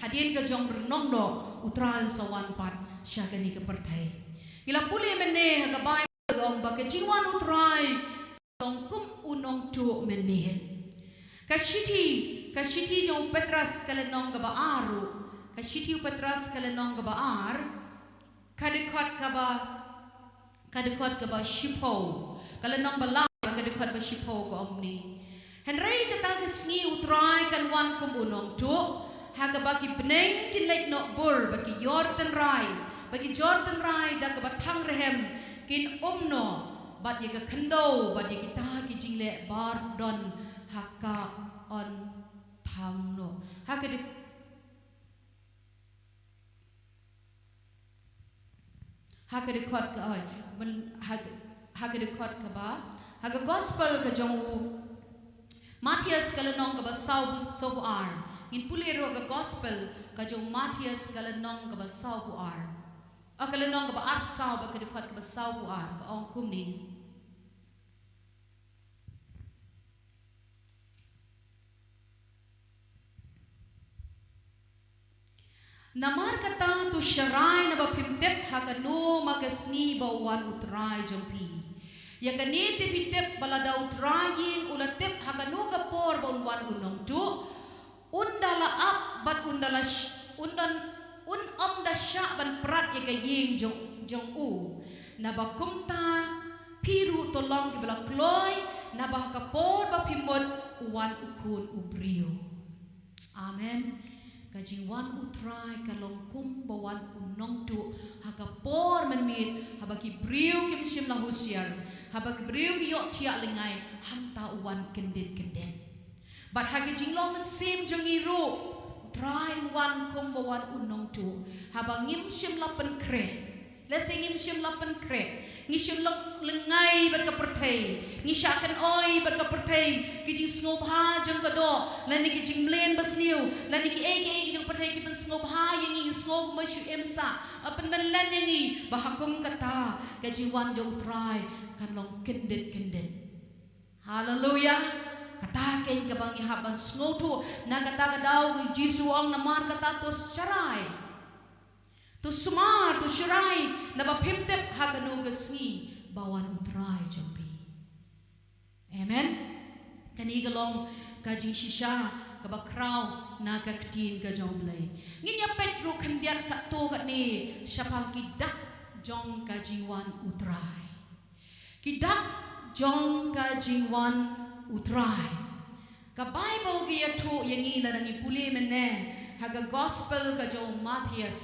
hadin ka jong renong do utral sawan pat syagani ka perthai ila puli menne ha ka bai ong ba ke jingwan utrai tong kum unong tu men mehen ka shiti jong Petras kalenong ka baaru ka shiti Petras kalenong ka baar kadikot ka ba shipo kalenong bala kadikot ba shipo ko omni henrei kata kesni utrai kan wan kum unong tu ha ka baki beneng kin lek no bur baki Jordan rai da ka batang rehem kin omno bat ye ka khando bat ye kita ki jingle bar don haka on thang no haka de khot ka ai man haka de khot ka ba haka gospel ka jongu Matthias kalanong ka ba sau ar in pulero ka gospel ka jong Matthias kalanong ka ba sau ar akalanong ka ba ap sau ba ka de khot ka ba sau ar ka ong kumni namar kata tu syarai na ba pimtep hakano magasni ba wan utrai jompi ya kani tipitep balada utrayin ulatep hakano ka por ba wan unong tu undala ap bat undala da sya ban prat ya kaying jong u na ba kumta piru tolong ki bala kloy na ba ka por ba pimod wan ukun ubriyo amen kajing wan utrai kalong kum bawan unong tu hakapor menmit habaki briu kim sim la husiar habaki briu ki yok tiak lengai hamta wan kendet but hakajing long men sim jongi ru utrai wan kum bawan unong tu habangim sim la pen kre lesingim sim la pen kre ngisim lengai bat ka perthai ngishakan oi bat ka perthai kijing sngob ha jeng ka do lan ni kijing mlen basniu lan ni ki ege jeng perthai ki pen sngob ha yang sngob ma shu emsa apen ben lan yang bahakum kata kajiwan jong try kan long kendet haleluya kata ken ka bangi haban sngoto na kata ka daw jisu ang namar kata to syarai tu smart tu syarai na ba pimtep hakanu gasni bawan utrai jampi amen kani galong kajing shisha ka ba kraw na ka ktin ka jomlay ngin ya petro kandiat ka to ka ni syapang kidak jong kajiwan utrai kidak jong kajiwan utrai ka bible ki ya to yang ila nang ipuli menne haga gospel ka jong Matthias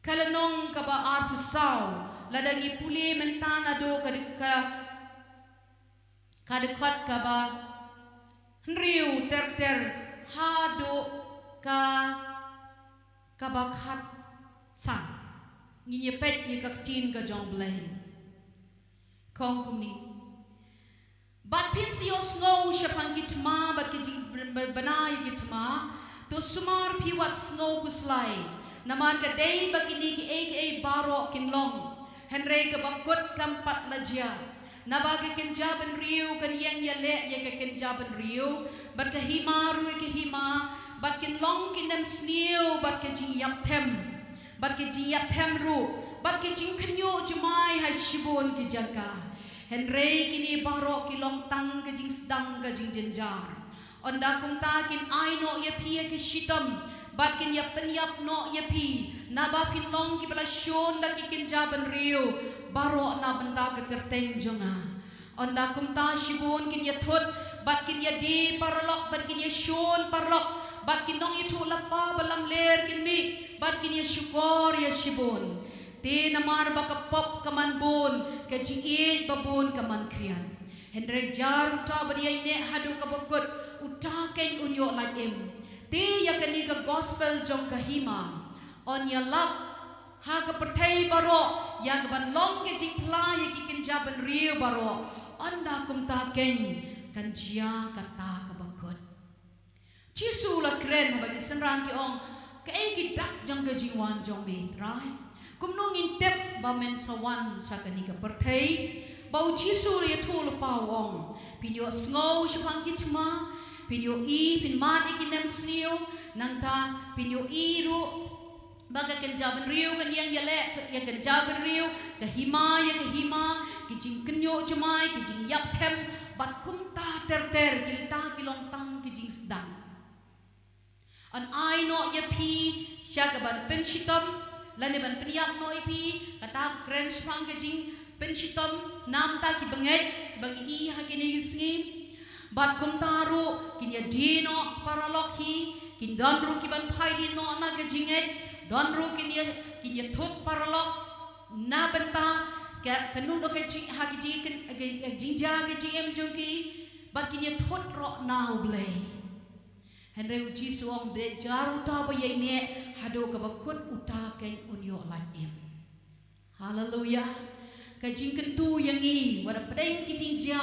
kalanong ka ba arpusaw ladang ipuli mentana do kadikot ka ba henriu ter hado ka ba khat sang nginye pet ye ka tin ka jong blay kong kumni bat pin si os ngo syapang kitma bat kijing banay kitma to sumar piwat ngo kuslay naman ka day bagini ki aka baro kinlong henry ka bakut kampat lajya nabaga kinjaban riu kan yang yale ya ka kinjaban riu bat ka himaru ka hima bat kinlong kinam sniu bat ka jiyap them ru bat ka jing kanyo jumai ha shibun ki jangka henry kini baro kilong tang ka jing sedang ka jing jenjar onda kum takin aino ya pia ki shitam bat kin yap penyap no yapi naba pinlong ki bala shon da ki kinjaban riu baro na benda ka kerteng jonga onda kumta shibun kin yathut bat kin yadi parlok bat kin yashon parlok bat kin nong itu lapa balam ler kin mi bat kin yashukor ya shibun te namar baka pop kaman bun ka jingit babun kaman krian hendrek jar ta bari ne hadu ka bakut utaken unyo laim ti ya kani ka gospel jong kahima on ya lap ha ka perthai baro ya ka ban long ke jikla ya ki kinjaban riu baro anda kum ta ken kan jia kata ka bakut chisu la kren ba ki sanran ki ong ka e ki dak jong ka jingwan jong me trai kum no ngin tep ba men sawan sa kani ka perthai bau chisu ya thul pa wong pinyo snow shapang ki chma pinyo pin man ikinem sniu nang ta pinyo iru baga kan jaban riu kan yang yale ya kan jaban riu ka hima kijing kenyo jemai kijing yap hem bat kum ta ter kilta kilong tang kijing sedang an ai no ya pi sya ka ban penshitom lane ban peniap no ipi kata kren sprang kijing penshitom nam ta ki banget bagi i hakini yusngi bat kum taru kin ya dino paralokhi kin dandru ki ban phai di no na kijinget don ru kinya thut paralok na benta kanu do ke chi ha ki jinja ke chi em jongki bat kinya thut ro na ble henre uji suong de jaru ta ba ye ne hado ka bakut uta ken unyo la em haleluya ka jing kentu yangi wara preng ki jinja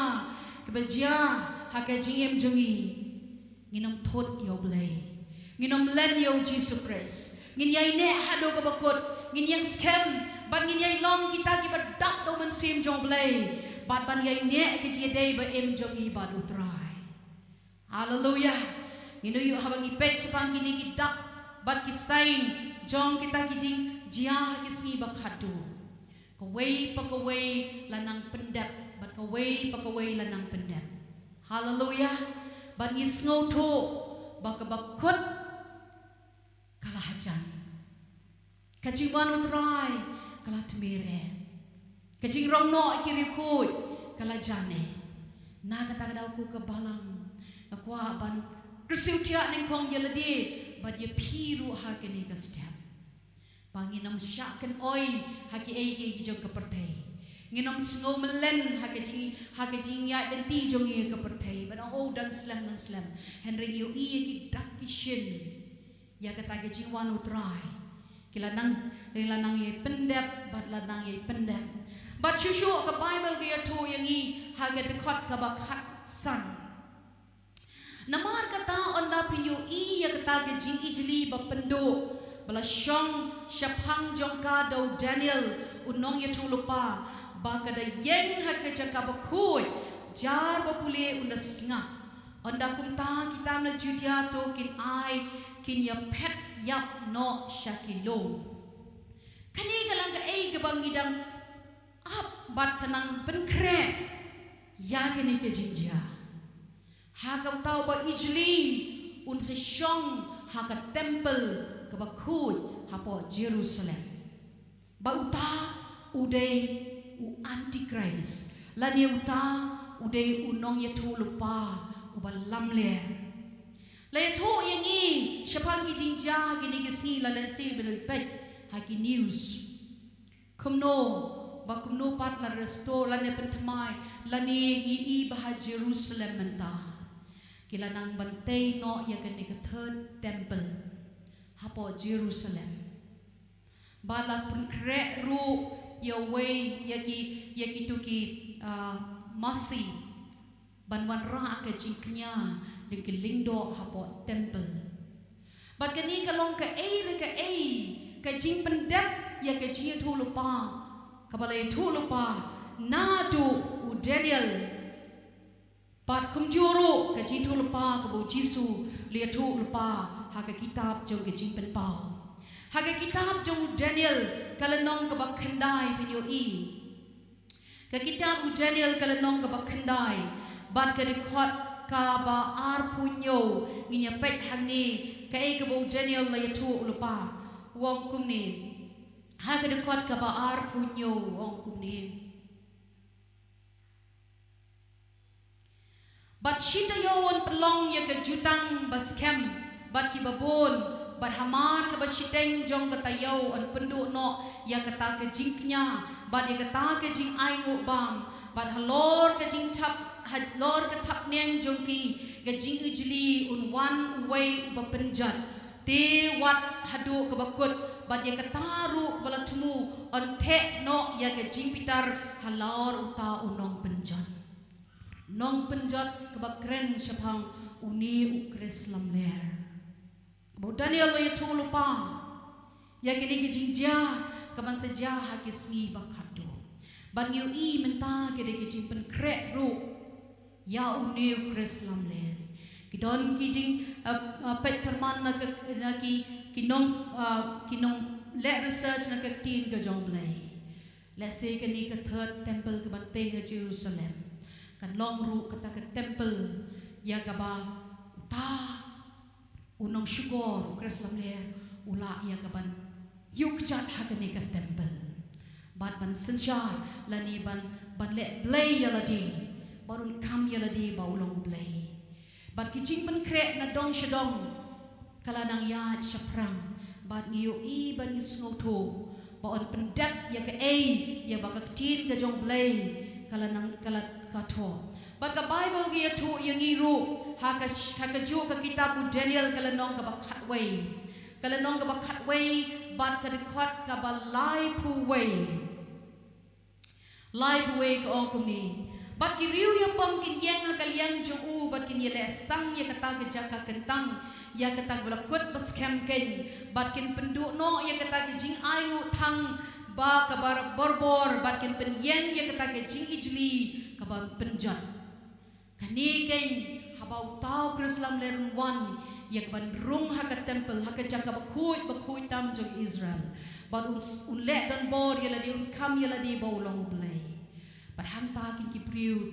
ke baja ha ka jing em jongi nginom thut yo ble nginom len yo Jesus Christ ngin yai ne hado ka bakut ngin yang scam ban ngin yai long kita ki badak do man sim jong blai bat ban yai ne ke ji dei ba em jong i ba du trai haleluya ngin yu habang i pet sepang kini ki dak bat ki sain jong kita ki jing jia ki sngi ba khadu ka wei pa ka wei lanang pendap bat ka wei pa ka wei lanang pendap haleluya bat ngi sngo tho ba ka bakut kalahajan kajing wanu trai kala temere kajing rong no kiri kut kala jane na kata kada ku ke balang akwa ban resiu tia ning kong yeladi bad ye piru ha kene ka step banginam syaken oi haki ege gijong ke pertai nginom sngo melen hakajing ya denti jongi ke pertai ban o dan slam henry yu i ki dakishin ya kata ke jiwan utrai kila nang ye pendap bat lanang ye pendap bat shushu ke bible ke to yangi haga dekot ka bakhat san namar kata onda pinyo i ya kata ke jing ijli bapendo bala shong shapang jongka do Daniel unong ye tulupa ba kada yeng haga jaka bakoi jar bapule unasnga onda kumta kita na judia to kin ai kin ya pet yap no shakilo kani galang ka ai gabang idang up bat kanang penkre ya kini ke jinja ha ka tau ba ijli un se shong ha ka temple ka ba khu ha po Jerusalem ba uta udai u antichrist lani uta udai unong ye tu lupa uba lamle le to yangi shapang ki jinja gini gisi la le se bel pet haki news kumno ba kumno pat la restore la ne pentmai la ni i bah Jerusalem menta kila nang bantay no ya gani ka third temple hapo Jerusalem ba la pun kre ru ya way yaki tuki masi banwan ra ka jingknya ding lindo hapo temple bat kani kalong ka ka jing pendap ya ka jing tu lupa ka balai tu lupa na tu u Daniel bat kum juru ka jing tu lupa ka bo Jisu lia tu lupa ha ka kitab jong ka jing pen pau ha ka kitab jong Daniel kalanong ka bak khandai pinyo i ka kitab u Daniel kalanong ka bak khandai bat ka record ka ba ar punyo nginya pet hangni ka e ka bo Daniel la yatu lupa wong kumni ha ka dekot ka ba ar punyo wong kumni bat shita yon pelong ya ka jutang baskem bat ki babon bat hamar ka ba shiteng jong ka tayo an pendu no ya ka ta ka jingknya bat ya ka ta ka jing ai ngo bam bat halor ka jing tap lor ka tap neng jongki ga jing ujli un one way ba penjat te wat hadu ka bakut bat ya ka taru bala temu on te no ya ka jing pitar halor uta unong penjat nong penjat ka bakren shapang uni ukres lamler bo Daniel ya tu lupa ya kini ki jingja ka man saja hakisngi bakado ban yu i menta ke de ki jing pen kre ru ya uniu Krislam ler kidon kijing pet perman na kinong let research na tin ka jong blay. Let's say kani ka third temple ka bantay ka Jerusalem. Kan long ru kata ka temple ya ka ba ta unong syukur Krislam ler ula ya ka ban yuk chat ha kani ka temple. Bat ban sensya lani ban let blay ya ladi barun kam ya ladi ba ulong blay. Bat kijing ban kre na dong syadong kala nang yad syaprang bat ngiyo i ban ngisngoto baon pendat ya ke ya baka tin ka jong blay kala nang kala kato baka Bible gi to yang iru haka ju ka kitab Daniel kala nong ka bakat way bat ka dekat ka ba lai pu way ka ong kumi bat ki riu ya pam kin yang ka liang jong u bat kin ye le sang ya kata ka jaka kentang ya kata belakut pas ken bat kin penduk no ya kata ke jing ai nu thang ba ka bar borbor bat kin pen yang ya kata ke jing ijli ka ba penjat kani ken habau tau Krislam lerun wan ya ka ban rung ha ka temple ha ka jaka bakui tam jog Israel bat un let dan bor ya la di un kam ya la di baulong blay bat hanta kin kipriu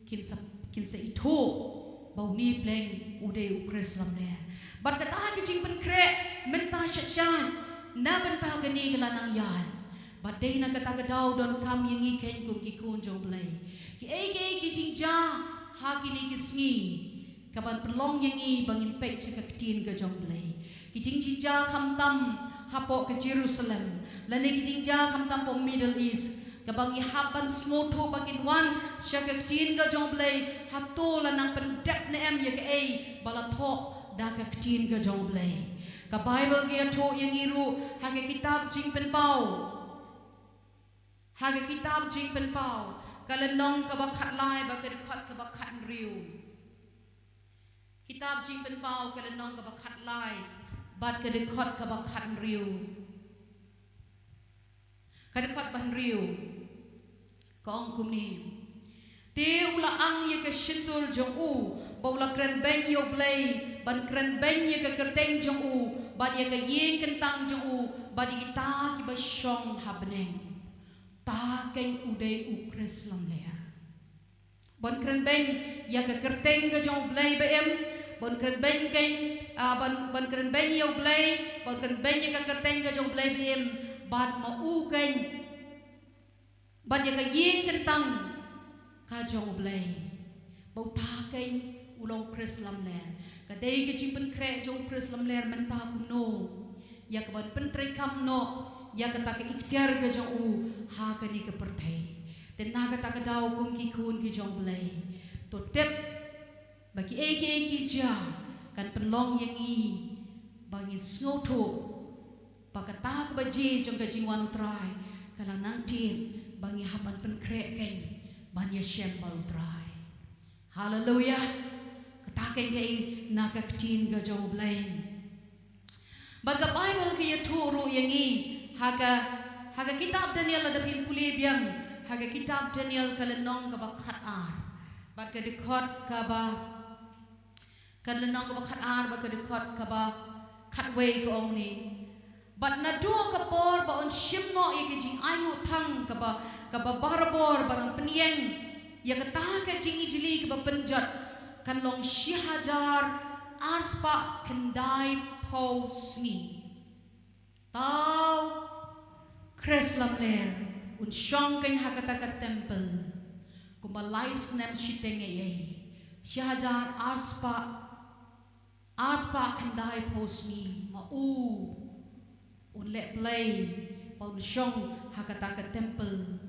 kin sa ito bau ni pleng ude Krislam ler bat kata ki jing pen kre menta syat na benta kani kala nang yan bat dei na kata kadau don kam yangi ken kum ki kun jong blay ki jing ja ha ki ni kisngi kaban pelong yangi bangin pek sa kaktin ka jong blay ki jing ja kham tam hapo ke Jerusalem lane ki jing ja kham tam po Middle East kabang ihapan smoto bakin wan sa kaktin ka jong blay hato la nang pendak na ya ke balato daga ketin ka jong blay ka Bible kia to yang iru haga kitab jing pen pau kalenong ka bakat lai ba ka dekat ka bakat riu kitab jing pen pau kalenong ka bakat lai bat ka dekat ka bakat riu ka dekat ban riu ka ong kumni te ula ang ye ka shintul jong u baula kren ben yo blay ban kren ben ye ka kerteng jong u bat ye ka yen kentang jong u bat ye ta ki ba shong habneng ta ken udai u Krislam lea ban kren ben ye ka kerteng ka jong blay ba em ban kren ben ken ban kren ben yo blay ban kren ben ye ka kerteng ka jong blay ba em bat ma u ken bat ye ka yen kentang ka jong blay bau ta ken ulong Krislam ler kadai ke jimpen kre jong Krislam ler menta kumno ya ka ban pentre kam no ya ka ta ke ikhtiar ga jong u ha ka ni ka perthai ten na ka ta ka daw kum ki kun ki jong blay to tep bagi ki ja kan penlong yang i bangi snoto pakata ka baji jong ka jingwan utrai kala nang tin bangi haban pen kre ken ban ya shem bal utrai hallelujah taken gay nakaktin ga jong blain baga Bible ki turu yangi haga kitab Daniel ada puli biang haga kitab Daniel kalenong ka bakhat ar bat ka dikot ka ba kalenong ka bakhat ar ba ka dikot ka ba khatway ko ong ni bat na do ka por ba on shimno ye ki jing aingo thang ka ba barbor ba ng penieng ya ka ta ka jing ijli ka ba penjat kan long shihajar arspa kendai posni tau Krislam ler un shongken hakataka temple kumbalais nem shitenge ye shihajar arspa kendai posni ma u un let play paun shong hakataka temple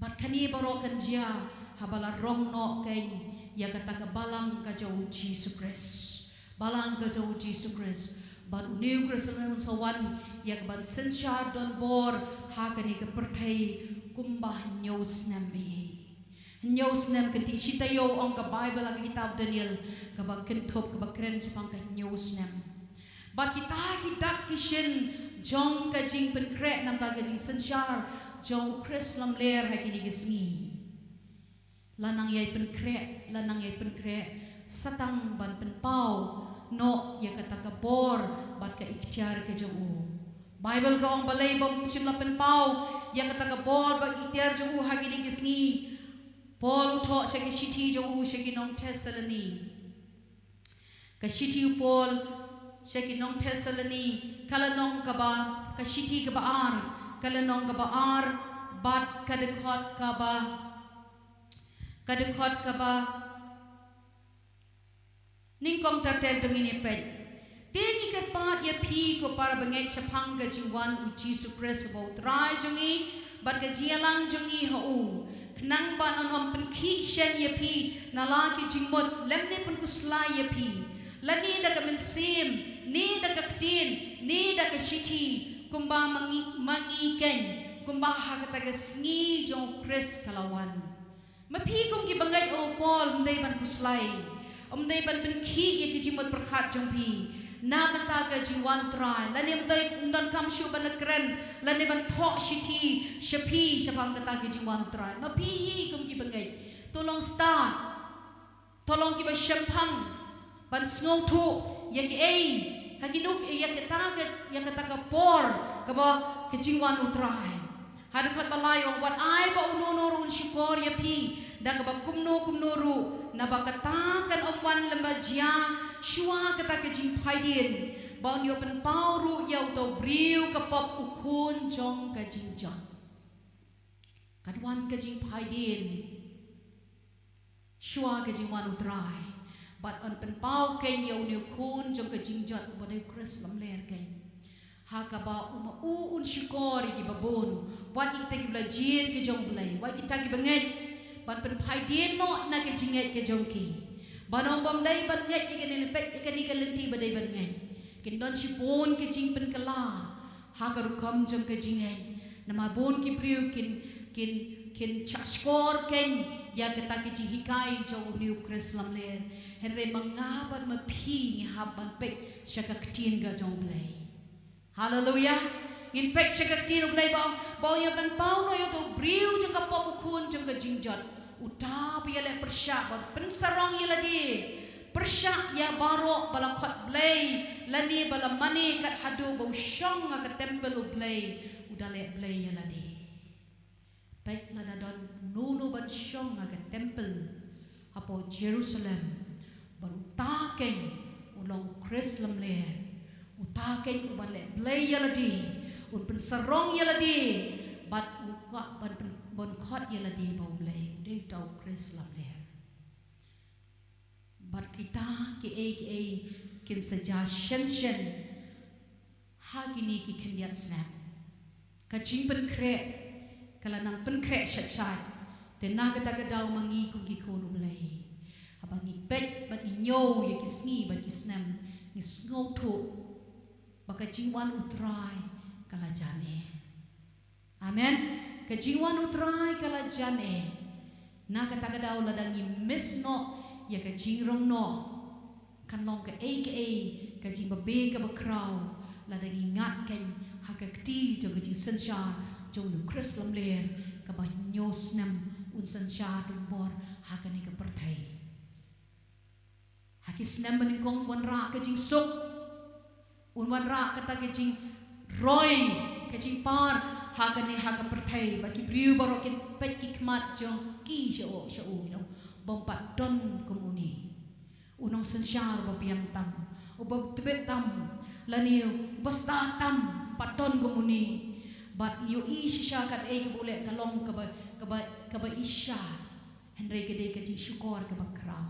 bat kani barokan jia habala rong no ken ya kata ka balang ka jauh Jesus Christ but new Krislam sawan ya ban sensyar don bor ha kani ka perthai kumbah nyos nambi nyos nam kanti sitayo ang ka Bible ang kitab Daniel ka ba kentop ka ba kren sa pang ka nyos nam but kita kidak kishin jong ka jing pen kre nam ka jing sensyar jong Krislam ler ha kini gisngi lanang yai pen kre satang ban pen pau no ya kata ka bor bat ka ikhtiar ke jong Bible ka ong balay bom simla penpau ya kata ka bor bat ikhtiar jong hagini kisni Paul tho siya ke shiti jong siya kinong Thessaloni ka shiti Paul siya kinong Thessaloni kala nong ka ba ka shiti ka ba ar kala nong ka ba ar bat kadekot ka ba ningkong terten dong ini pet Teni ka pat ya pi ko para banget sapang ka jiwan u Jesus Christ about try jongi bat ka jialang jongi hau kenang ban on penki shen ya pi nalaki jingmot lemne pun kuslai ya pi lani da ka mensim ni da ka ktin ni da ka shiti kumba mangi ken kumba ha ka taga sngi jong Christ kalawan mapi kum ki bangai o Paul mdai ban kuslai mdai ban penki ya ki jingmot perkhat jong pi na mataga jiwan try lani mdai ndon kam shu ban kren lani ban tho shiti shapi sapang kata ki jiwan try mapi kum ki bangai tolong start tolong ki ba shampang ban snow tu ya ki haginuk ya kata ka por ka ba ki jiwan utray hadukhat balay ong wat ai ba unonoro shikor ya pi da ka ba kumno ru na ba katakan om wan lembajia shua kata ke jing phaidin ba nyo pen pau ru yau to briu ka pop ukun jong ka jing jan kadwan ka jing phaidin shua ka jing wan utrai bat on pen pau ken yau ni kun jong ka jing jan ba dai Chris lam ler ken ha ka ba uma un shikori ki babon wat ikta ki bla jin ke jong blai wat kita ki banget ban pen phaidin no na ke jinget ke jong ki Banong bom dai ban nget ikan ni lepet ikan ni kalenti badai ban nget. Kin don si pon ke jing pen kala. Ha karu kam jong ke jinget. Nama bon ki priu kin chaskor ken ya kata ke jing hikai jong niu Krislam ler. Henre mangaban mapi ni haban pek syaka ketin ga jong blai. Hallelujah. In pek syaka ketin blai ba ya ban pau no yo to priu jong ka pop kun jong ke jingjot. Uta biale persyak pensarong yela di persyak ya barok bala khat blai lani bala mani kat hadu bau syong ka tempel blai udale blai yela di baik lana don nunu ban syong ka tempel apo Jerusalem baru taken ulong Krislam le utaken uban le blai yela di un pensarong yela di bat uwa ban bon khat yela di bau blai dei tau Krislam le bat kita ki kin suggestion ha gini ki kendiat snap ka jing pen kre kala nang pen kre shat te na ka ta dau mangi ku ki ko no blai abangi pet bat ni nyo ye ki sni bat ki snam ni snow to baka jingwan utrai kala jane amen ka jingwan utrai kala jane na kata daw ladangi miss no ya ka jingrong no kan long ka ka jing babe ka bakraw ladangi ngat ken hakakti jo ka jing sensha jo nu Krislam ler ka ba nyos nam un sensha dum bor hakani ka perthai hakis nam maning kong wan ra ka jing sok un wan ra kata ka jing roy ka jing par hakane haka perthai baki priu barokin pet ki kmat jong ki sho no bompat don komuni unong sensyar babiang tam ubab tebet tam laniu basta tam paton komuni bat yu isha kat ke boleh kalong ka ba isha henry ke de ke ji syukur ka bakrau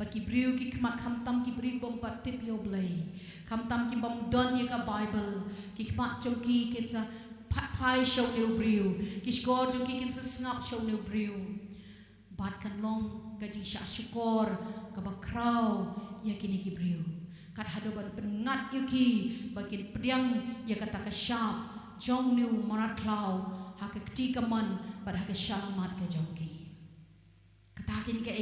bat ki priu ki kmat kham tam ki priu bompat tip yo blai kham tam ki bom don ye ka bible ki kmat jong ki kensa pai show new brew kishkor jo kikin sa snap show new brew bat kan long gaji sha syukor ka bakraw ya kini ki brew kat hadoban pengat yuki bakin pediang ya kata ka syap jong new maratlaw haka ketika man pada haka syalamat ka jongki katakin ka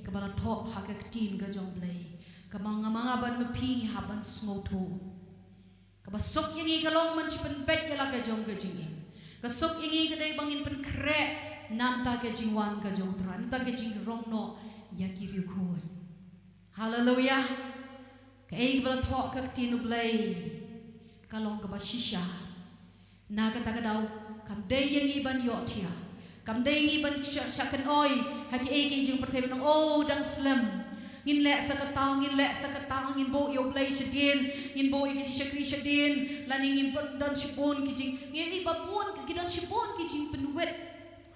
ka bala top haka ketin ka jong blai ka manga ban maping haban smoto kabasok yang i kalong man si penbet yala ka jong ka jingin kasok yang i kadai bangin pen kre nam ta ka jingwan ka jong tran ta ka jing rong no ya kiriu kuan hallelujah Kay bala thok ka tinu blay kalong ka ba shisha na ka daw kam day yang iban yotia kam day yang iban syakan oi haki eki jing pertebe nang dang slam ngin le sa katang ngin bo yo blay shadin ngin bo iki shakri shadin lan ngin don shipon ki jing ngin iba pun ki don shipon ki jing penwet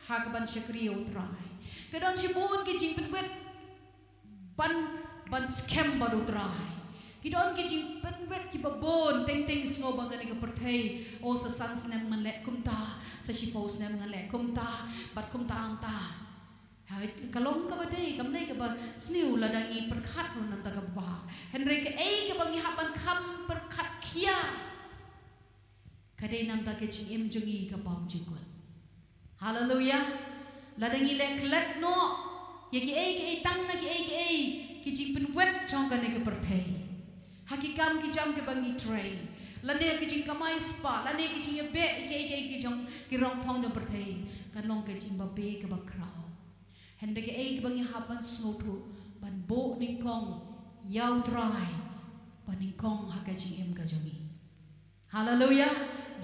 ha ka ban shakri yo try ka don shipon ki jing penwet ban scam baru try Kidon kijing penwet ki babon teng sngo bangan ka perthei o sa sans nem ngan le kumta sa shipos nem ngan le kumta bat kumta angta hai kalong ka badai kam nei ka ba sniu ladangi perkhat ron nang ta ka ba henry ka ei ka bangi hapan kham perkhat khia kadai nam ta ke ching em jungi ka pam jikut hallelujah ladangi le klet no ye ki ei tang na ki ei ki jing penwet chong ka ne ka perthei Hakikam ki jam ke bangi tray lane ki jing kamai spa lane ki jing be ke jong ki rong phong dong perthei kan long ke jing ba be ke ba krau hende ke ki bangi hapan snothu ban bo ning kong yau try ban ning kong ha ka jing em ka jomi hallelujah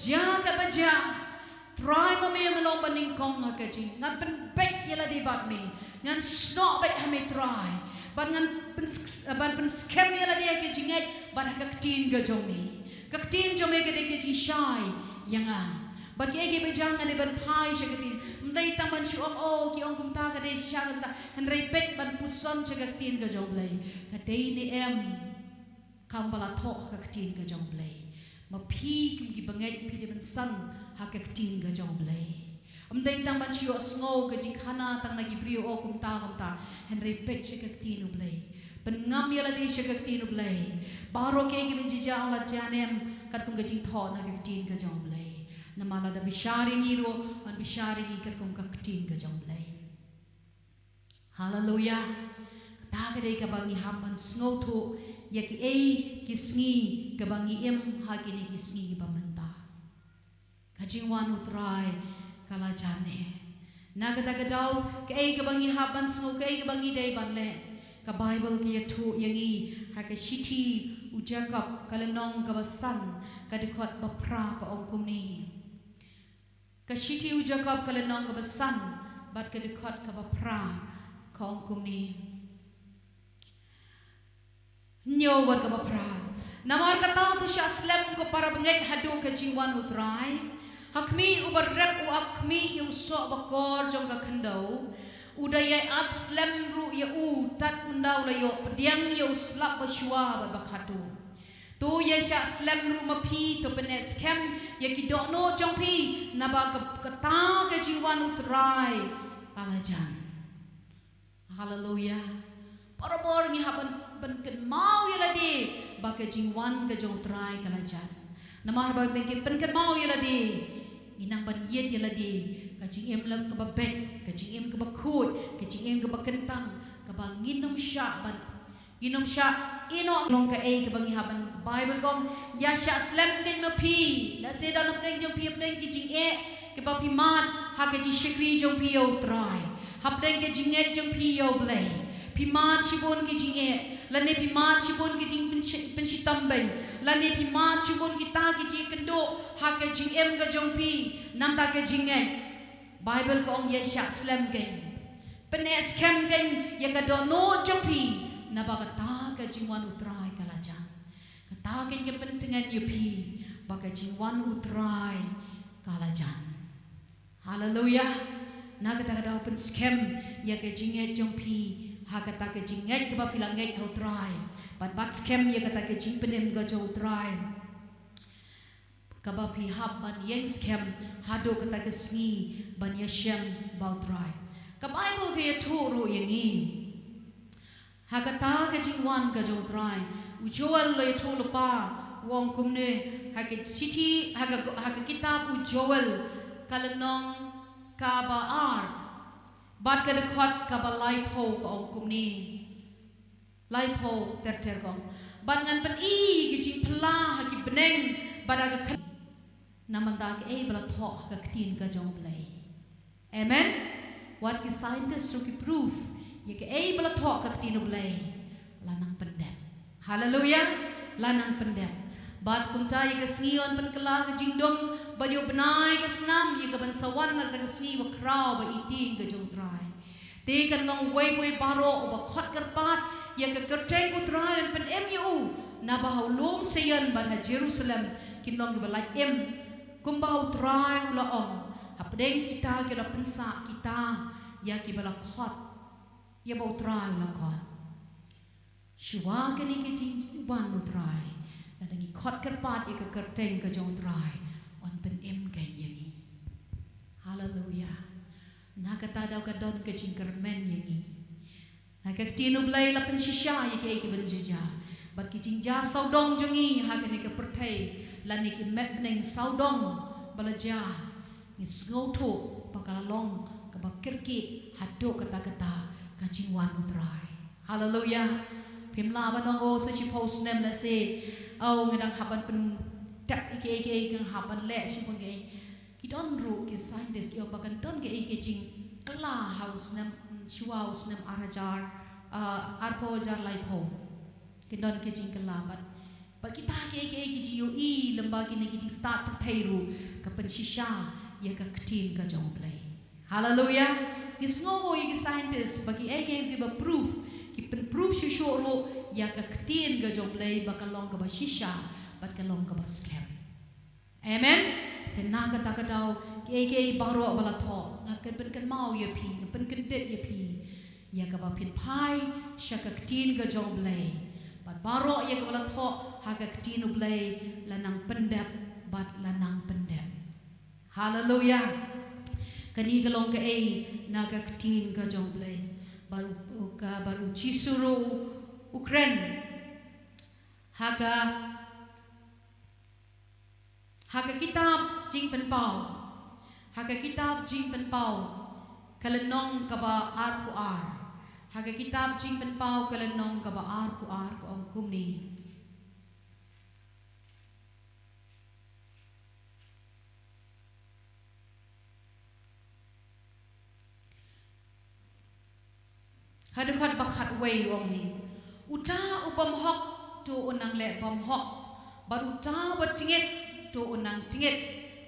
ja ka ba ja try ma me long ban ning kong ha ka jing ngan pen bek yela di bat me ngan snot bek ha me try ban pen scam ya la dia ke jingat ban ka ktin ga jomi ka ktin jomi ke de ke ji shai yanga ban ke bejang ane ban pai shakatin mdai taman shu o ki ong kum ta ka de shagan ta han rei pet ban puson shakatin ga joblai ka de ni em kam bala thok ka ktin ga joblai ma phi kim ki bangai phi de ban san ha ka ktin ga joblai Amday tang ban siyo sngo ka jing khana tang nagi brio o kumta Henry pet shakak tinu blay Pengam yala di shakak tinu blay Baro ke gi menjija ala janem kat kum ka jing tho na ka tin ka jong blay Namala da bishari ngiro man bishari ngi kat kum ka tin ka jong blay Hallelujah Ta ka dei ka bangi hapan sngo thu yaki ei kisngi ka bangi em hagini kisngi ki pamanta Ka jing wan utrai kala jane na kata kadau ke ai ka bangi hapan sngo ke ai ka bangi dei ban le ka bible ki thu yangi ha ka shiti u jacob kala nong ka basan ka dikot ba pra ka ongkum ni ka shiti u jacob kala nong ka basan bat ka dikot ka ba pra ka ongkum ni nyo wat ka ba pra namar kata tu sha slem ko para banget hadu ka jiwan utrai Hakmi ubar rep u akmi yu so bakor jong ka khandau udaya up slam ru ya u tat undau la yo pediang yu slap baswa ba bakhatu tu ya sha slam ru ma phi to penes kem ya ki do no jong phi na ba ka ta ka jiwan utrai kalajan hallelujah parabor ni haban ban ken mau ya la di ba ka jiwan ka jong utrai kalajan namar ba ben ken mau ya la di Inang ban yet ya ladi kacing em lam ka ba bek kacing em ka ba khut kacing em ka ba kentang ka ba nginom sha ban nginom sha ino long ka ai ka ba ngi haban bible kong ya sha slam ken ma phi la se da lam reng jong phi pen ki jing e ka ba phi man ha ka ji shikri jong phi yo try hap reng ke jing e jong phi yo blai phi man shibon ki jing e la ne phi man shibon ki jing pen shi tam ben la ne phi man shibon ki ta ki ji kendo ha ka jing em ga jong phi nam ta ke jing e bible ko ong ye sha slam gen pen e scam gen ye ka do no jong phi na ba ka ta ka jing wan utrai ka la jan ka ta ke ke pen tengan ye phi ba ka jing wan utrai ka la jan hallelujah na ka ta da pen scam ye ka jing e jong phi ha ka ta ke jing e ka ba phi la ngai utrai bat scam ye ka ta ke jing penem ga jo utrai Kaba pi hab ban yang scam hado kata kesni ban yashem bautrai. Ka Bible ke thuru yangi. Ha kata ke jingwan ka jotrai. Ujoel le thulu pa wong kumne ha ke city ha ka kitab ujoel kalanong ka ba ar. Bat ka dekhot ka ba lai pho ka ong kumni. Lai pho ter kong. Ban ngan pan i ki jing pla ha ki beneng badaga Namanda ke bala thok ka ktin ka jong play. Amen. What ki scientists ru ki proof ye ke bala thok ka ktin play lanang pendem. Haleluya. Lanang pendem. Bat kumta ye ke snion pen kelar ke jingdom bayo benai ke senam ye ke ban sawan nak ke sni wa krau ba iting ke jong trai. Te kan long wei baro ba khot kerpat ye ke kerteng utrai pen MU na ba lom seyan ban ha Jerusalem kin long ke balai kumbau trai la on. Apdeng kita ke la pensa kita ya ke bala khot ye ba trai la khot. Shua ke ni ke jing ban utrai. Dan lagi khot kerpat ika kerteng ke jong trai on pen ke yangi. Haleluya. Na kata daw ka don ke jing kermen yangi. Na ka tinu blai la pen shisha ye ke ben jija. Bat ki jing ja saudong jongi ha ke ni ke pertai la ni ke met neng saudong balaja ni sngoto pakalalong ka bakirki haddo kata-kata ka jing wan utrai. Haleluya. Pimla banong o sa si post nem la se au ngadang haban pen tak ike gang haban le si pun ge kidon ru ke scientist yo bakan ton ge ike jing kala house nam house nam arajar arpo jar lai po kidon ke jing kala bat kita ke ike ji yo I lemba kini ki start perthairu ka pen shisha ya ka ktin ka jong play. Haleluya. Isngo ye scientist bagi ike ke ba proof ki pen proof shisho ro ya ka ktin ga jong play bakalong ka ba shisha bat kalong ka ba scam. Amen. Then na ka takataw ke baro bala tho na ka pen kan mau ye pi pen kan tet ye pi ya ka ba pin pai sha ka ktin ga jong play bat baro ya ka bala tho ha ka ktin u play lanang pendap bat lanang pendap. Haleluya. Kani kalong ka na ka ktin ga jong play baru cisuru Ukraine haka kitab jing pen pau kalenong kaba ar haka kitab jing pen pau kalenong kaba ar ko ong kumni. Hadukhat bakhat wei wong ni. Uta ubam hok tu unang le bam hok. Baruta batinget tu unang tinget.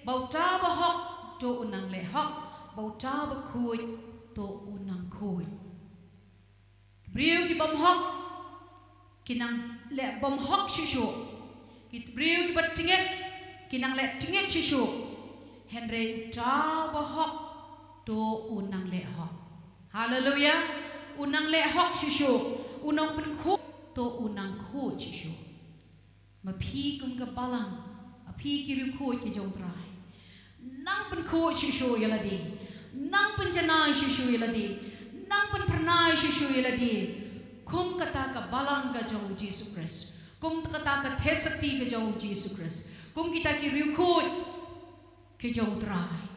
Bauta bahok tu unang le hok. Bauta bakuy tu unang kuy. Briu ki bam hok kinang le bam hok shishu. Ki briu ki batinget kinang le tinget shishu. Henry uta bahok tu unang le hok. Haleluya. Unang le hok shishu, unang pen ko to unang ko shishu. Mapi kum ka balang, api kiri ko ki jong trai. Nang pen ko shishu yaladi, nang pen janai shishu yaladi, nang pen pernai shishu yaladi. Kum kata ka balang ka jong Jesus Christ. Kum kata ka tesakti ka jong Jesus Christ. Kum kita kiri ko ki jong trai.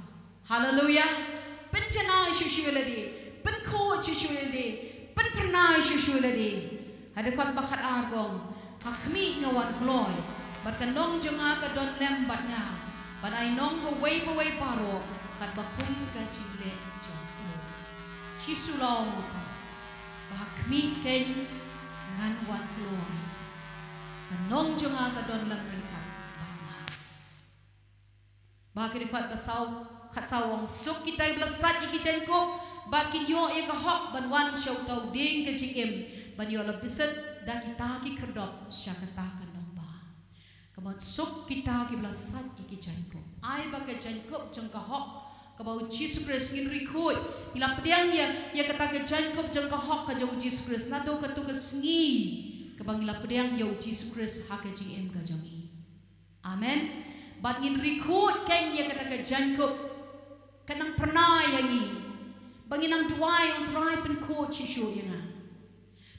Hallelujah. Pen janai shishu yaladi. Pen ko chishulade pen pernai chishulade hade kon bakat argong hakmi ngawan gloy bat kanong jonga ka don lem bat nga bat ai nong ho wei paro kat bakum ka chile jong chisulong hakmi ken ngan wan gloy kanong jonga ka don lem kat bat nga ba kini kat basau kat sawong suk kita blasat iki jengkop bakin yo ye ka hok ban wan show tau ding ke jikim ban yo la biset da kita ki kerdop syakata ka nomba kamot sup kita ki blasat iki jangkop ai ba ka jangkop jang ka hok ka bau Jesus Christ ngin rikoi ila pediang ya kata ka jangkop jang ka hok ka jang Jesus Christ na do ka tu ka sngi ka bang ila pediang yo Jesus Christ ha ka jim ka jangi. Amen. Bat ngin rikoi ken ya kata ka jangkop kanang pernah yangi banginang duai on try pen ko chishu yanga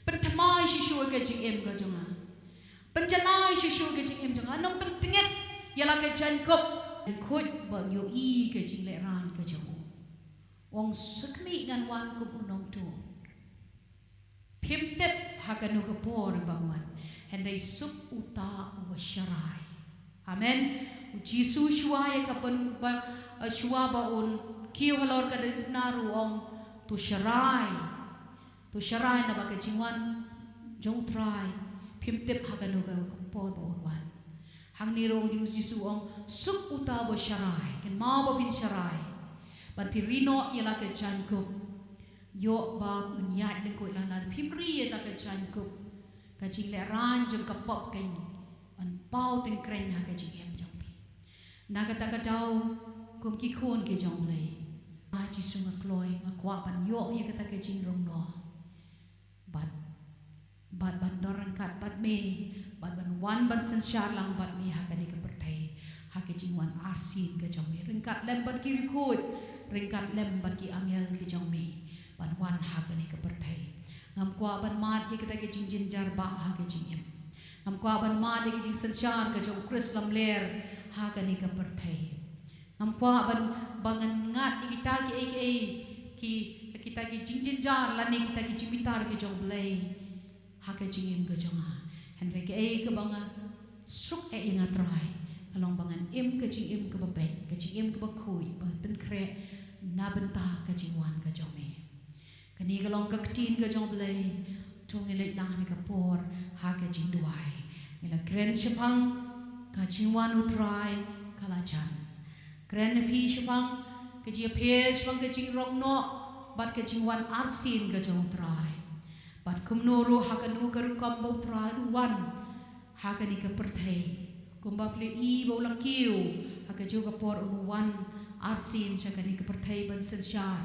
pen thamai chishu ke jing ga jonga pen janai chishu ke jing jonga nong pen tinget yala ke jankop khut ba yo I ke jing le ran ke jongo wong sakmi ngan wan ko unong tu pimtep hakanu ke por bangwan henry sup uta wa sharai. Amen. Jisu shua ya ka pen shua ba un kiyo halor ka dari naru ong tu sharai na baga jingwan jong trai phim tip haganu ga po bo wan hang ni rong Yesu ong suk uta bo sharai ken ma bo pin sharai ban pirino yala ke chan ko yo ba unyat len ko lan phim ri la ke chan ko ka jing le ran jeng ka pop ken an pau ten kren ha ka jing em jong pi na ka ta ka dau kum ki khon ke jong le a chi su nga kloi nga kwa ban yo ye ka ta ke jing rong no bat ban doran kat bat me bat ban wan ban sen shar lang bat me ha ka ni ka pertai ha ke jing wan arsin ke jong me ringkat lem bat ki rikut ringkat lem bat ki angel ke jong me ban wan ha ka ni ka pertai ngam kwa ban mat ye ka ta ke jing jin jar ba ha ke jing em ngam kwa ban mat ye ke jing sen shar ke jong Chris lam ler ha ka ni ka pertai ngam kwa ban bangan ngat kita ki kita ki jing jin jar la ni kita ki cipitar ke jong blai haka jingim ke jonga henry ke ke banga suk inga try along bangan im ke jingim ke babet ke jingim ke bakui ba ben kre na benta ke jingwan ke jome kani galong ke tin ke jong blai tong ile lang ni ke por haka jing duai ila kren shapang ka jingwan u try kala chan kren pi shapang ke ji phe shapang ke jing rong no bat ke jingwan arsin ke jong try bat kumnuru hakanu kerukam bau terawan hakani ke perthai kumba ple i bau lakiu haka juga por unuan arsin sakani ke perthai ban sensyar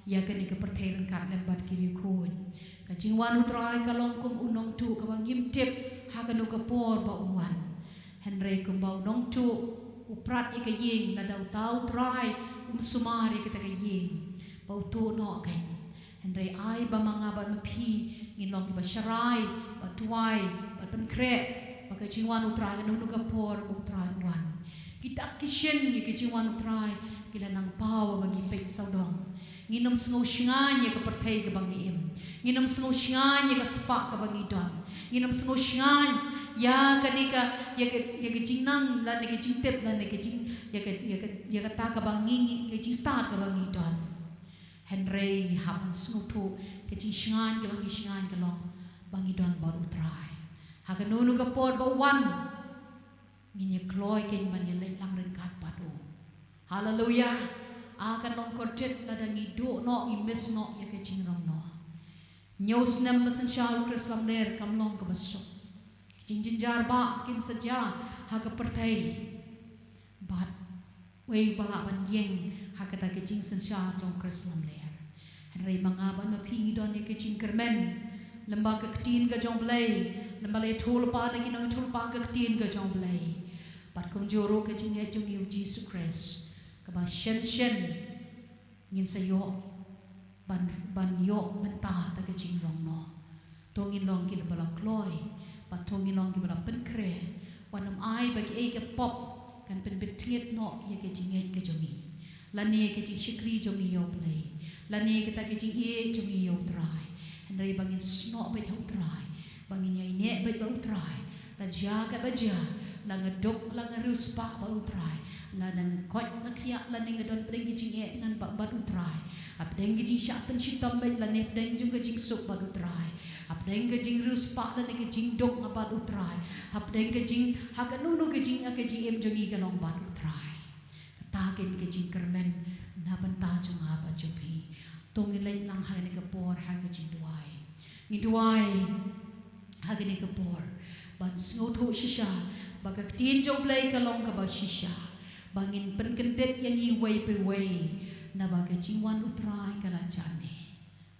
ya kani ke perthai rengkat lembat kiri kun kajingwan utrai kalong kum unong tu ka bangim tip hakanu ke por bau unuan henry kumba unong tu uprat ika ying la dau tau trai sumari kita ka ying bau tu no kan henry ai ba manga ba mapi ngin long ba sharai ba tuai ba pen kre ba ka jingwan utrai nu nu ka por bu trai wan kita kishen ni ka jingwan utrai kila nang paw ba ngi pet saudong nginom sngo shingan ye ka perthai ka bangi im nginom sngo shingan ye ka spa ka bangi don nginom sngo shingan ya ka ni ka ye ka jingnang la ni ka jingtep la ni ka jing ye ka ta ka bangi ka jing start ka bangi don henry ni hapan snutu ke jing shingan ke bangi shingan ke long bangi don baru try hakanunu ka por ba wan nginya kloi ke man ye lang ringkat padu hallelujah akan long korjet ladangi do no i miss no ye ke jing rong no nyos nam masan shaul krislam ler kam long ka baso jing jinjar ba kin saja ha ka pertai bat wei ba ban yeng hakata ke jing sen sha jong krislam ler henry mangaban ma phingi don ne ke jing kermen lamba ka tin ka jong blai lamba le thol pa ne ki no thol pa ka tin ka jong blai pat kum joro ke jing e jong yu Jesus Christ ka ba shen ngin sa yo ban yo menta ta ke jing rong no tongin long ki bala kloi pat tongin long ki bala pen kre wanam ai ba ki e ke pop kan pen betiet no ye ke jing e ke jongi lani ke jing shikri jongi yo play lani ke ta ke jing e jongi yo try henry bangin sno ba yo try bangin yai ne ba ba try la ja ka ba ja la ngadok la ngarus pa ba try la nang kot na khia la ning don pring ki jing e ngan ba ba try ap deng ki jing sha pen shitam ba la ne deng jung ke jing sok ba try ap deng ke jing rus pa la ne ke jing dok ba try ap deng ke jing ha ka nu ke jing a ke jing em jongi ka long ba try takin ke jing kermen na banta jong ha ba jupi tongin lai lang ha ne ka por ha ke jing duai ngi duai ha ke ne ka por ban sngo tho shisha ba ka tin jong play ka long ka ba shisha bangin pen kendet yang i wei pe wei na ba ka jing wan utrai ka la jane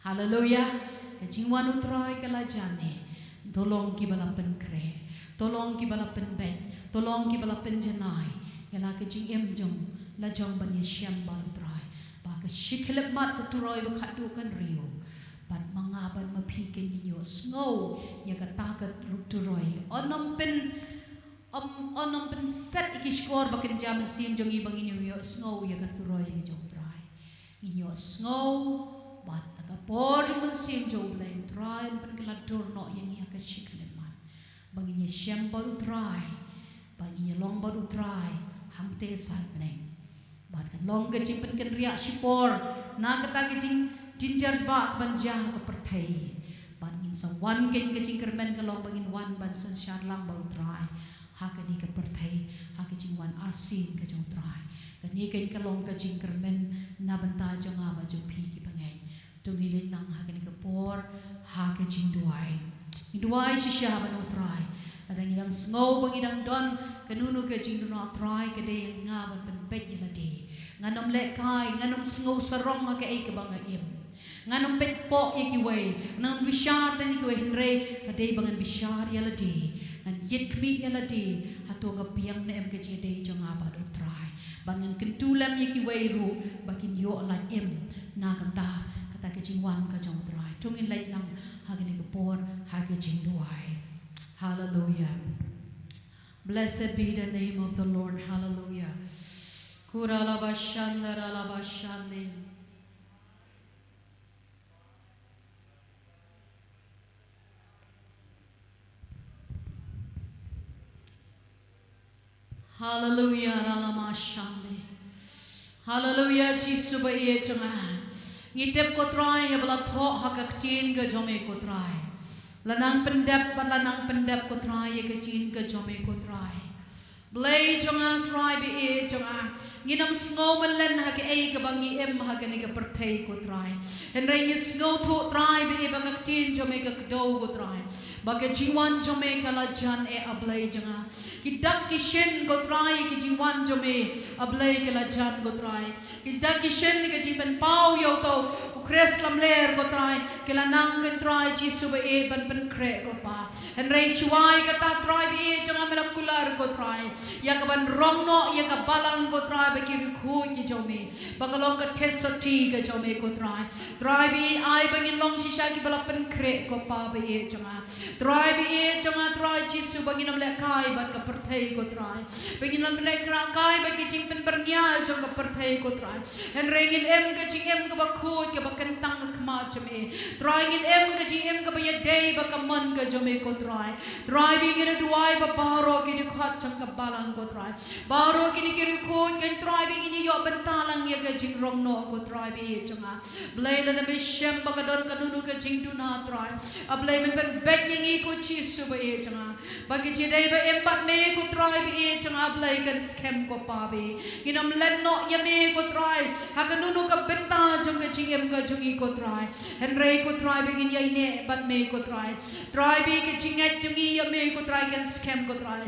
hallelujah ka jing wan utrai ka la jane tolong ki bala pen kre tolong ki bala pen ben tolong ki bala pen janai yala ka jing em jong la jong ban ye syam ba utrai ba ka shikhlep mat ka turoi ba khadu kan rio ban mangaban maphi ken yo snow ya ka ta ka turoi onom pen set iki skor bakin jam sim jong i bangin yo snow ya ka turoi jong trai inyo snow bat ka por jong sim jong blai trai pen kala dur no yang ya ka shikhlep mat bangin ye syam ba utrai bangin ye long ba utrai hang te sat neng bat kan long ke jing pen kan ria sipor na kata ke jing jinjar ba ban jah ke perthai ban in sa wan ken ka jing kermen ka long bangin wan ban san syar lang bau trai ha ka ni ka perthai ha ka jing wan asin ka jong trai ka ni ken ka long ka jing kermen na banta jong ba jo phi ki bangai tungilin lang ha ka ni ka por ha ka jing duai si sya ban trai adang idang snow bang idang don kanunu ka jing do trai ka de nga ban pen pet ila de nganom le kai nganom snow sarong ma ka ai ka banga im nganom pet po iki way nang bishar dan iki way henre kadai bangan bishar yala di ngan yet kmi yala di hato ga piang na em ka jede jang apa do try bangan kentulam iki way ru bakin yo la em na kanta kata ke jingwan ka jang try tungin lait lang hagani ka por hagi jing duai. Hallelujah. Blessed be the name of the Lord. Hallelujah. Kurala bashandara la bashande. Hallelujah, Ralamashande. Hallelujah, Jesus ba iye changa. Ngitep ko try ya bala tho hakaktin ga jome ko try. Lanang pendap ko try ya kacin ga jome ko try. Blay changa try bi iye changa. Nginam snow melen ha ke ai ga bangi em ha ke ni ga perthai ko try. Henry ni snow tho try bi iye bagaktin jome ga do ko try. Baga jiwan jome kala jan e ablay janga. Kidak kishen ko try ki jiwan jome ablay kala jan ko try. Kidak kishen ni ka jiban pau yo to ukres lam ler ko try kala nang kan try jisu ba e ban ban kre ko pa. Henry shuai ka ta try bi e janga melakular ko try. Ya ka ban rong no ya ka balang ko try ba ki khu ki jome. Bagalong ka tesoti ka jome ko try. Try bi ai bangin long shisha ki balapan kre ko pa ba e janga. Try bi e changa try jisu bagi nam le kai bat ka perthai ko try bagi nam le kai bagi jing pen bernya jong ka perthai ko try hen rengin em ka jing em ka ba khoi ka ba kentang ka khma chame try ngin em ka jing em ka ba ye day ba ka man ka jome ko try bi ngin duai ba baro ki ni khat chang ka balang ko try baro ki ni ki khoi ken try bi ngin yo ban talang ye ka jing rong no ko try bi e changa blai la na be shem ba ka don ka nu ka jing du na try ablai men ben bet ngi ko chisu ba e changa bagi jidai ba empat me ko try bi e changa blai kan scam ko pa bi ginam len no ya me ko try hakanunu ka benta jong ka chingem ka jungi ko try henrei ko try bi gin yai ne bat me ko try bi ka chinget jungi ya me ko try kan scam ko try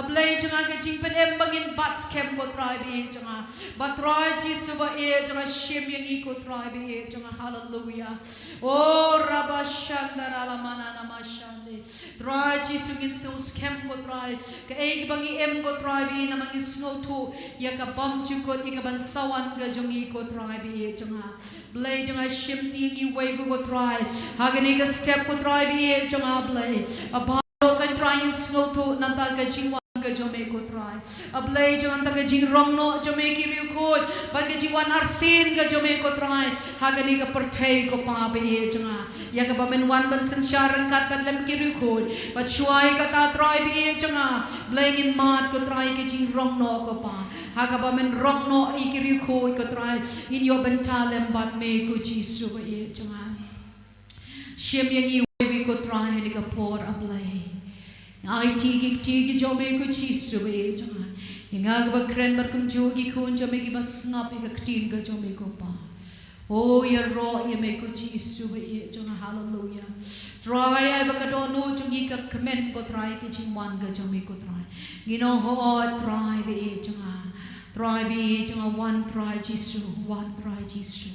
ablai changa ka ching pen em bangin bat scam ko try bi changa ba try chisu ba e changa shim yangi ko try bi e changa hallelujah oh rabashandara la manana mashande try jisu ngin so scam ko try ka e bangi em ko try bi na mangi snow tu ya ka bam chu ko i ka ban sawan ga jongi ko try bi changa blay changa shim ti ngi wei ko try ha ga ni ka step ko try bi changa blay a ba kan try ngin snow tu nam ta ka jing ka jome ko try ablay jon ta ka jing rong no jome ki riu ko ba ka jing wan arsin ka jome ko try ha ga ni ka perthai ko pa be changa ya ka ba men wan ban san sharan kat ban lem ki riu ko ba shuai ka ta try be changa blay in mat ko try ka jing rong no ko pa ha ka ba men rong no i ki riu ko ko try in yo ban talem bat me ko jisu ba e changa shem yang i ko try ni ka por ablay ai tigi jome ko chisu be changa inga ba kren bar kum jogi khun jome ki bas ngap ka ktin ga jome ko pa oh ya ro ye me ko chisu be changa hallelujah try ai ba ka do no chungi ka comment ko try ki chingwan ga jome ko try gino ho try be changa one try chisu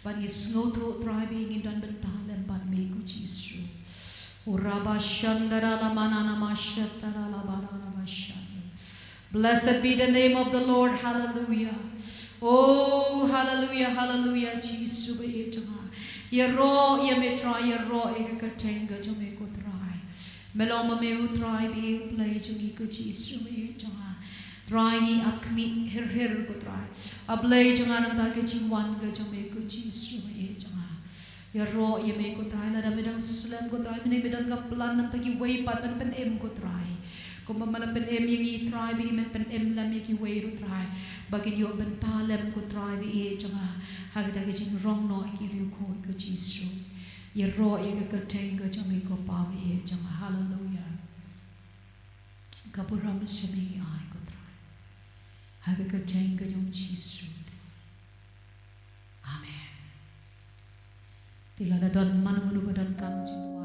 ban is ngoto try be ngin dan bentalan ban me ko chisu Urabashandara la manana mashatara la barana mashanda. Blessed be the name of the Lord. Hallelujah. Oh, hallelujah, hallelujah. Jesus be etanga. Ye ro ye me try ye ro e ka tenga jome ko try. Meloma me u try be play jumi ko Jesus be etanga. Try ni akmi her ko try. Ablay janga nam ta ke chingwan ka jome ko Jesus be etanga. Ya ro ye me ko try la da medang slam ko try me medang ka plan nam tagi way pat pen em ko try ko mamala pen em yangi try bi men pen em lam yaki way ro try bagin yo ben palem ko try bi e changa hagda ge jing rong no ki ru ko jisu ye ro ye ke tenga jami ko pa ye jama hallelujah kapuram shami ai ko tra ha ke tenga jong jisu amen tilada don manu badan kam jinwa